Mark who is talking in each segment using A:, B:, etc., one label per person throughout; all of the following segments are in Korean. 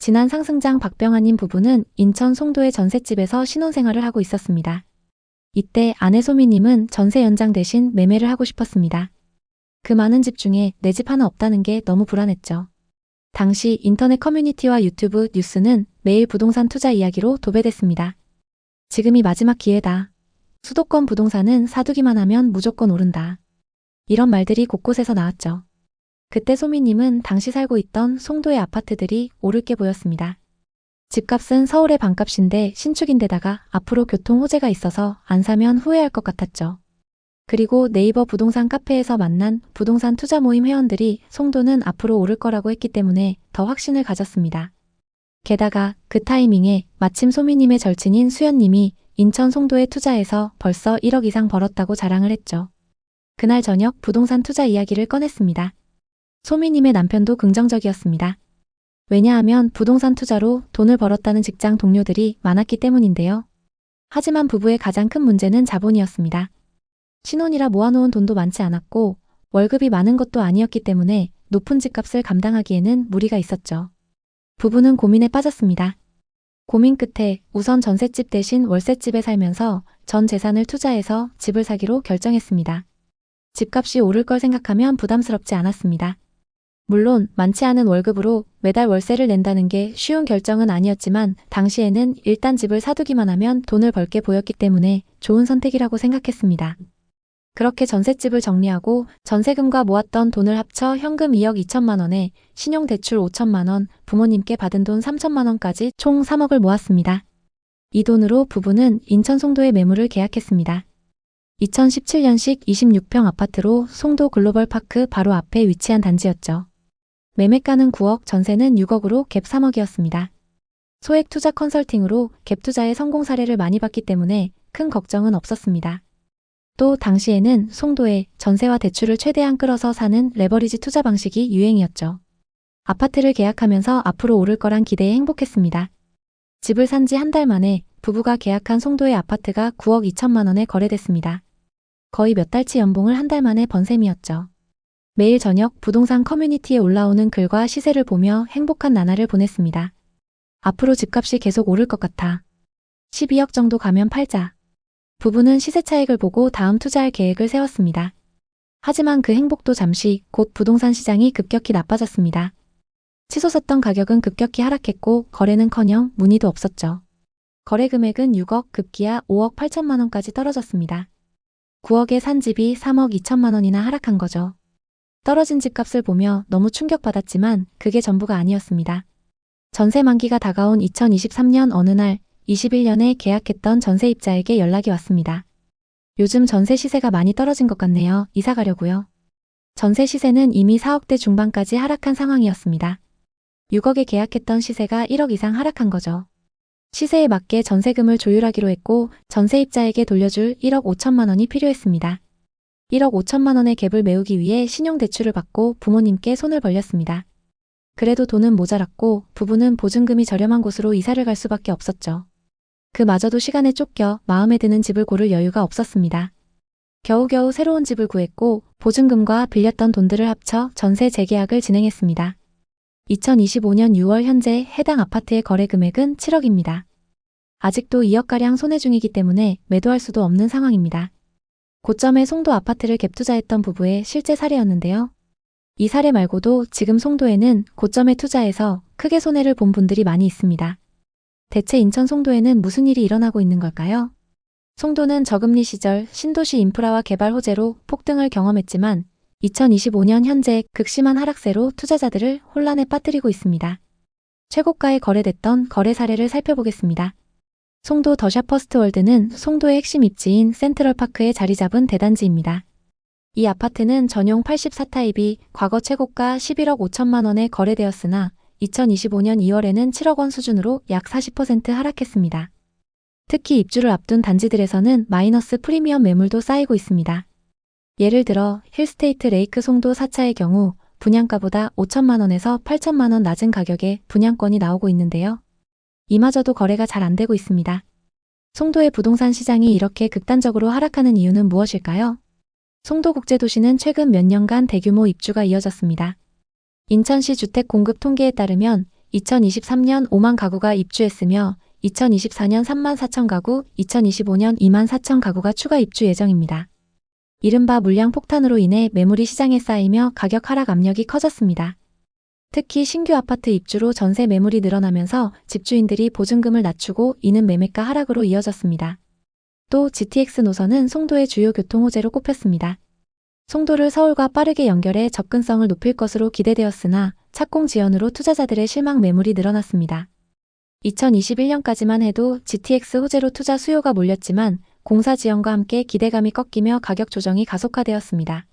A: 지난 상승장 박병아님 부부는 인천 송도의 전셋집에서 신혼생활을 하고 있었습니다. 이때 아내 소미님은 전세 연장 대신 매매를 하고 싶었습니다. 그 많은 집 중에 내 집 하나 없다는 게 너무 불안했죠. 당시 인터넷 커뮤니티와 유튜브 뉴스는 매일 부동산 투자 이야기로 도배됐습니다. 지금이 마지막 기회다. 수도권 부동산은 사두기만 하면 무조건 오른다. 이런 말들이 곳곳에서 나왔죠. 그때 소미님은 당시 살고 있던 송도의 아파트들이 오를 게 보였습니다. 집값은 서울의 반값인데 신축인데다가 앞으로 교통 호재가 있어서 안 사면 후회할 것 같았죠. 그리고 네이버 부동산 카페에서 만난 부동산 투자 모임 회원들이 송도는 앞으로 오를 거라고 했기 때문에 더 확신을 가졌습니다. 게다가 그 타이밍에 마침 소미님의 절친인 수연님이 인천 송도에 투자해서 벌써 1억 이상 벌었다고 자랑을 했죠. 그날 저녁 부동산 투자 이야기를 꺼냈습니다. 소미님의 남편도 긍정적이었습니다. 왜냐하면 부동산 투자로 돈을 벌었다는 직장 동료들이 많았기 때문인데요. 하지만 부부의 가장 큰 문제는 자본이었습니다. 신혼이라 모아놓은 돈도 많지 않았고 월급이 많은 것도 아니었기 때문에 높은 집값을 감당하기에는 무리가 있었죠. 부부는 고민에 빠졌습니다. 고민 끝에 우선 전셋집 대신 월세집에 살면서 전 재산을 투자해서 집을 사기로 결정했습니다. 집값이 오를 걸 생각하면 부담스럽지 않았습니다. 물론 많지 않은 월급으로 매달 월세를 낸다는 게 쉬운 결정은 아니었지만 당시에는 일단 집을 사두기만 하면 돈을 벌게 보였기 때문에 좋은 선택이라고 생각했습니다. 그렇게 전셋집을 정리하고 전세금과 모았던 돈을 합쳐 현금 2억 2천만 원에 신용대출 5천만 원, 부모님께 받은 돈 3천만 원까지 총 3억을 모았습니다. 이 돈으로 부부는 인천 송도에 매물을 계약했습니다. 2017년식 26평 아파트로 송도 글로벌파크 바로 앞에 위치한 단지였죠. 매매가는 9억, 전세는 6억으로 갭 3억이었습니다. 소액 투자 컨설팅으로 갭 투자의 성공 사례를 많이 봤기 때문에 큰 걱정은 없었습니다. 또 당시에는 송도에 전세와 대출을 최대한 끌어서 사는 레버리지 투자 방식이 유행이었죠. 아파트를 계약하면서 앞으로 오를 거란 기대에 행복했습니다. 집을 산 지 한 달 만에 부부가 계약한 송도의 아파트가 9억 2천만 원에 거래됐습니다. 거의 몇 달치 연봉을 한 달 만에 번 셈이었죠. 매일 저녁 부동산 커뮤니티에 올라오는 글과 시세를 보며 행복한 나날을 보냈습니다. 앞으로 집값이 계속 오를 것 같아. 12억 정도 가면 팔자. 부부는 시세 차익을 보고 다음 투자할 계획을 세웠습니다. 하지만 그 행복도 잠시 곧 부동산 시장이 급격히 나빠졌습니다. 치솟았던 가격은 급격히 하락했고 거래는커녕 문의도 없었죠. 거래 금액은 6억 급기야 5억 8천만 원까지 떨어졌습니다. 9억에 산 집이 3억 2천만 원이나 하락한 거죠. 떨어진 집값을 보며 너무 충격받았지만 그게 전부가 아니었습니다. 전세 만기가 다가온 2023년 어느 날 21년에 계약했던 전세입자에게 연락이 왔습니다. 요즘 전세 시세가 많이 떨어진 것 같네요. 이사 가려고요. 전세 시세는 이미 4억대 중반까지 하락한 상황이었습니다. 6억에 계약했던 시세가 1억 이상 하락한 거죠. 시세에 맞게 전세금을 조율하기로 했고 전세입자에게 돌려줄 1억 5천만 원이 필요했습니다. 1억 5천만 원의 갭을 메우기 위해 신용대출을 받고 부모님께 손을 벌렸습니다. 그래도 돈은 모자랐고 부부는 보증금이 저렴한 곳으로 이사를 갈 수밖에 없었죠. 그마저도 시간에 쫓겨 마음에 드는 집을 고를 여유가 없었습니다. 겨우겨우 새로운 집을 구했고 보증금과 빌렸던 돈들을 합쳐 전세 재계약을 진행했습니다. 2025년 6월 현재 해당 아파트의 거래 금액은 7억입니다. 아직도 2억가량 손해 중이기 때문에 매도할 수도 없는 상황입니다. 고점에 송도 아파트를 갭 투자했던 부부의 실제 사례였는데요. 이 사례 말고도 지금 송도에는 고점에 투자해서 크게 손해를 본 분들이 많이 있습니다. 대체 인천 송도에는 무슨 일이 일어나고 있는 걸까요? 송도는 저금리 시절 신도시 인프라와 개발 호재로 폭등을 경험했지만 2025년 현재 극심한 하락세로 투자자들을 혼란에 빠뜨리고 있습니다. 최고가에 거래됐던 거래 사례를 살펴보겠습니다. 송도 더샵퍼스트월드는 송도의 핵심 입지인 센트럴파크에 자리 잡은 대단지입니다. 이 아파트는 전용 84타입이 과거 최고가 11억 5천만 원에 거래되었으나 2025년 2월에는 7억 원 수준으로 약 40% 하락했습니다. 특히 입주를 앞둔 단지들에서는 마이너스 프리미엄 매물도 쌓이고 있습니다. 예를 들어 힐스테이트 레이크 송도 4차의 경우 분양가보다 5천만 원에서 8천만 원 낮은 가격에 분양권이 나오고 있는데요. 이마저도 거래가 잘 안 되고 있습니다. 송도의 부동산 시장이 이렇게 극단적으로 하락하는 이유는 무엇일까요? 송도국제도시는 최근 몇 년간 대규모 입주가 이어졌습니다. 인천시 주택 공급 통계에 따르면 2023년 5만 가구가 입주했으며 2024년 3만 4천 가구, 2025년 2만 4천 가구가 추가 입주 예정입니다. 이른바 물량 폭탄으로 인해 매물이 시장에 쌓이며 가격 하락 압력이 커졌습니다. 특히 신규 아파트 입주로 전세 매물이 늘어나면서 집주인들이 보증금을 낮추고 이는 매매가 하락으로 이어졌습니다. 또 GTX 노선은 송도의 주요 교통호재로 꼽혔습니다. 송도를 서울과 빠르게 연결해 접근성을 높일 것으로 기대되었으나 착공 지연으로 투자자들의 실망 매물이 늘어났습니다. 2021년까지만 해도 GTX 호재로 투자 수요가 몰렸지만 공사 지연과 함께 기대감이 꺾이며 가격 조정이 가속화되었습니다.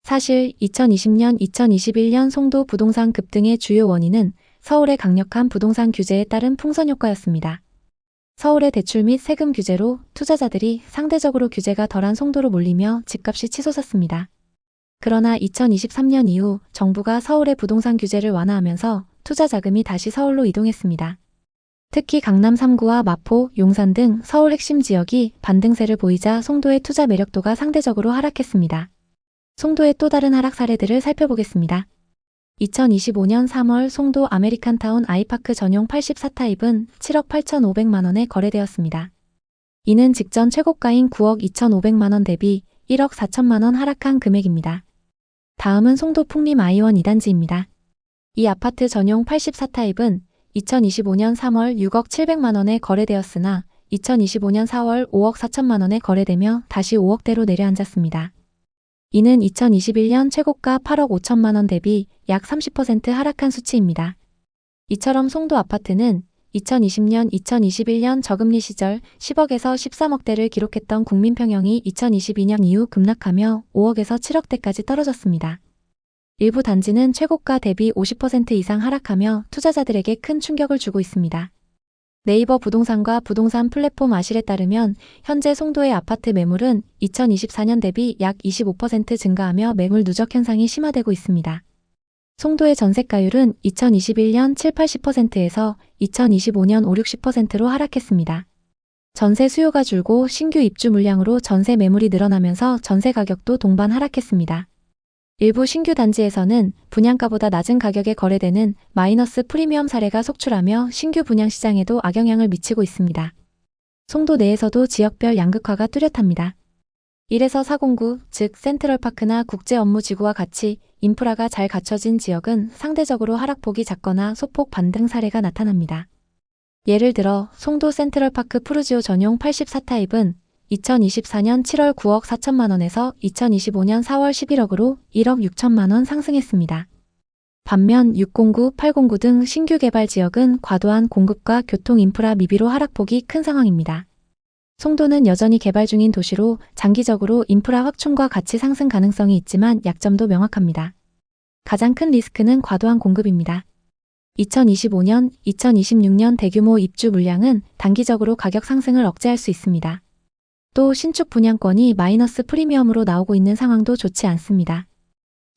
A: 사실 2020년, 2021년 송도 부동산 급등의 주요 원인은 서울의 강력한 부동산 규제에 따른 풍선 효과였습니다. 서울의 대출 및 세금 규제로 투자자들이 상대적으로 규제가 덜한 송도로 몰리며 집값이 치솟았습니다. 그러나 2023년 이후 정부가 서울의 부동산 규제를 완화하면서 투자 자금이 다시 서울로 이동했습니다. 특히 강남 3구와 마포, 용산 등 서울 핵심 지역이 반등세를 보이자 송도의 투자 매력도가 상대적으로 하락했습니다. 송도의 또 다른 하락 사례들을 살펴보겠습니다. 2025년 3월 송도 아메리칸타운 아이파크 전용 84타입은 7억 8,500만 원에 거래되었습니다. 이는 직전 최고가인 9억 2,500만 원 대비 1억 4천만 원 하락한 금액입니다. 다음은 송도 풍림 아이원 2단지입니다. 이 아파트 전용 84타입은 2025년 3월 6억 700만 원에 거래되었으나 2025년 4월 5억 4천만 원에 거래되며 다시 5억대로 내려앉았습니다. 이는 2021년 최고가 8억 5천만 원 대비 약 30% 하락한 수치입니다. 이처럼 송도 아파트는 2020년, 2021년 저금리 시절 10억에서 13억대를 기록했던 국민평형이 2022년 이후 급락하며 5억에서 7억대까지 떨어졌습니다. 일부 단지는 최고가 대비 50% 이상 하락하며 투자자들에게 큰 충격을 주고 있습니다. 네이버 부동산과 부동산 플랫폼 아실에 따르면 현재 송도의 아파트 매물은 2024년 대비 약 25% 증가하며 매물 누적 현상이 심화되고 있습니다. 송도의 전세가율은 2021년 7, 80%에서 2025년 5, 60%로 하락했습니다. 전세 수요가 줄고 신규 입주 물량으로 전세 매물이 늘어나면서 전세 가격도 동반 하락했습니다. 일부 신규 단지에서는 분양가보다 낮은 가격에 거래되는 마이너스 프리미엄 사례가 속출하며 신규 분양 시장에도 악영향을 미치고 있습니다. 송도 내에서도 지역별 양극화가 뚜렷합니다. 1에서 4공구, 즉 센트럴파크나 국제업무지구와 같이 인프라가 잘 갖춰진 지역은 상대적으로 하락폭이 작거나 소폭 반등 사례가 나타납니다. 예를 들어 송도 센트럴파크 푸르지오 전용 84타입은 2024년 7월 9억 4천만 원에서 2025년 4월 11억으로 1억 6천만 원 상승했습니다. 반면 609, 809 등 신규 개발 지역은 과도한 공급과 교통 인프라 미비로 하락폭이 큰 상황입니다. 송도는 여전히 개발 중인 도시로 장기적으로 인프라 확충과 같이 상승 가능성이 있지만 약점도 명확합니다. 가장 큰 리스크는 과도한 공급입니다. 2025년, 2026년 대규모 입주 물량은 단기적으로 가격 상승을 억제할 수 있습니다. 또 신축 분양권이 마이너스 프리미엄으로 나오고 있는 상황도 좋지 않습니다.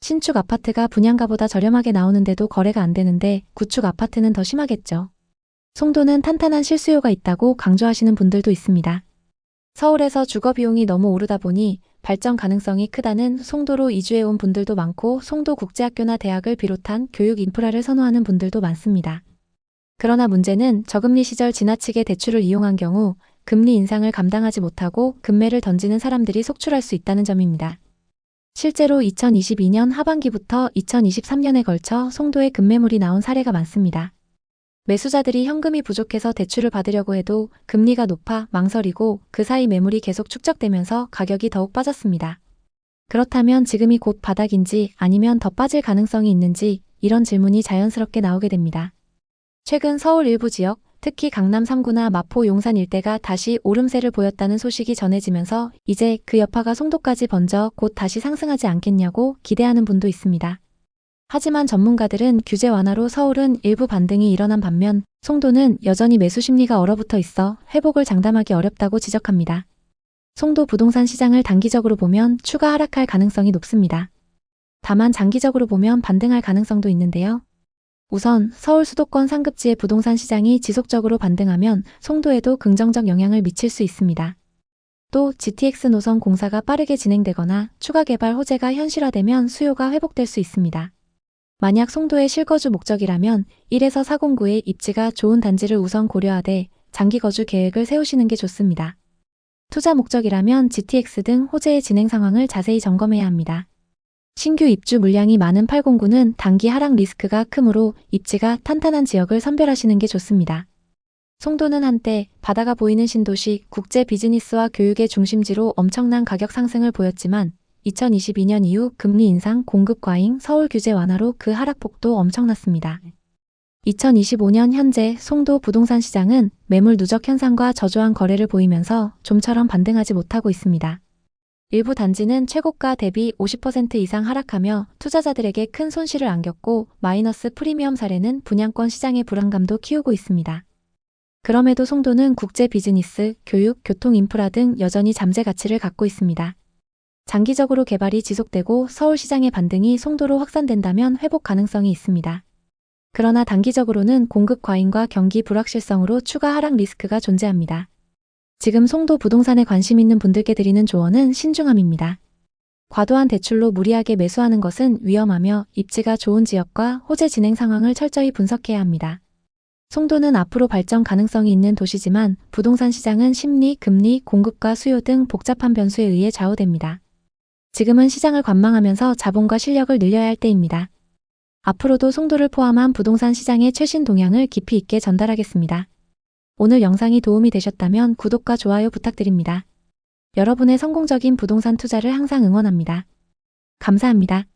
A: 신축 아파트가 분양가보다 저렴하게 나오는데도 거래가 안 되는데 구축 아파트는 더 심하겠죠. 송도는 탄탄한 실수요가 있다고 강조하시는 분들도 있습니다. 서울에서 주거 비용이 너무 오르다 보니 발전 가능성이 크다는 송도로 이주해온 분들도 많고 송도국제학교나 대학을 비롯한 교육 인프라를 선호하는 분들도 많습니다. 그러나 문제는 저금리 시절 지나치게 대출을 이용한 경우 금리 인상을 감당하지 못하고 급매를 던지는 사람들이 속출할 수 있다는 점입니다. 실제로 2022년 하반기부터 2023년에 걸쳐 송도에 급매물이 나온 사례가 많습니다. 매수자들이 현금이 부족해서 대출을 받으려고 해도 금리가 높아 망설이고 그 사이 매물이 계속 축적되면서 가격이 더욱 빠졌습니다. 그렇다면 지금이 곧 바닥인지 아니면 더 빠질 가능성이 있는지 이런 질문이 자연스럽게 나오게 됩니다. 최근 서울 일부 지역, 특히 강남 3구나 마포 용산 일대가 다시 오름세를 보였다는 소식이 전해지면서 이제 그 여파가 송도까지 번져 곧 다시 상승하지 않겠냐고 기대하는 분도 있습니다. 하지만 전문가들은 규제 완화로 서울은 일부 반등이 일어난 반면 송도는 여전히 매수 심리가 얼어붙어 있어 회복을 장담하기 어렵다고 지적합니다. 송도 부동산 시장을 단기적으로 보면 추가 하락할 가능성이 높습니다. 다만 장기적으로 보면 반등할 가능성도 있는데요. 우선 서울 수도권 상급지의 부동산 시장이 지속적으로 반등하면 송도에도 긍정적 영향을 미칠 수 있습니다. 또 GTX 노선 공사가 빠르게 진행되거나 추가 개발 호재가 현실화되면 수요가 회복될 수 있습니다. 만약 송도의 실거주 목적이라면 1에서 409의 입지가 좋은 단지를 우선 고려하되 장기 거주 계획을 세우시는 게 좋습니다. 투자 목적이라면 GTX 등 호재의 진행 상황을 자세히 점검해야 합니다. 신규 입주 물량이 많은 809는 단기 하락 리스크가 크므로 입지가 탄탄한 지역을 선별하시는 게 좋습니다. 송도는 한때 바다가 보이는 신도시, 국제 비즈니스와 교육의 중심지로 엄청난 가격 상승을 보였지만 2022년 이후 금리 인상, 공급 과잉, 서울 규제 완화로 그 하락폭도 엄청났습니다. 2025년 현재 송도 부동산 시장은 매물 누적 현상과 저조한 거래를 보이면서 좀처럼 반등하지 못하고 있습니다. 일부 단지는 최고가 대비 50% 이상 하락하며 투자자들에게 큰 손실을 안겼고 마이너스 프리미엄 사례는 분양권 시장의 불안감도 키우고 있습니다. 그럼에도 송도는 국제 비즈니스, 교육, 교통 인프라 등 여전히 잠재 가치를 갖고 있습니다. 장기적으로 개발이 지속되고 서울 시장의 반등이 송도로 확산된다면 회복 가능성이 있습니다. 그러나 단기적으로는 공급 과잉과 경기 불확실성으로 추가 하락 리스크가 존재합니다. 지금 송도 부동산에 관심 있는 분들께 드리는 조언은 신중함입니다. 과도한 대출로 무리하게 매수하는 것은 위험하며 입지가 좋은 지역과 호재 진행 상황을 철저히 분석해야 합니다. 송도는 앞으로 발전 가능성이 있는 도시지만 부동산 시장은 심리, 금리, 공급과 수요 등 복잡한 변수에 의해 좌우됩니다. 지금은 시장을 관망하면서 자본과 실력을 늘려야 할 때입니다. 앞으로도 송도를 포함한 부동산 시장의 최신 동향을 깊이 있게 전달하겠습니다. 오늘 영상이 도움이 되셨다면 구독과 좋아요 부탁드립니다. 여러분의 성공적인 부동산 투자를 항상 응원합니다. 감사합니다.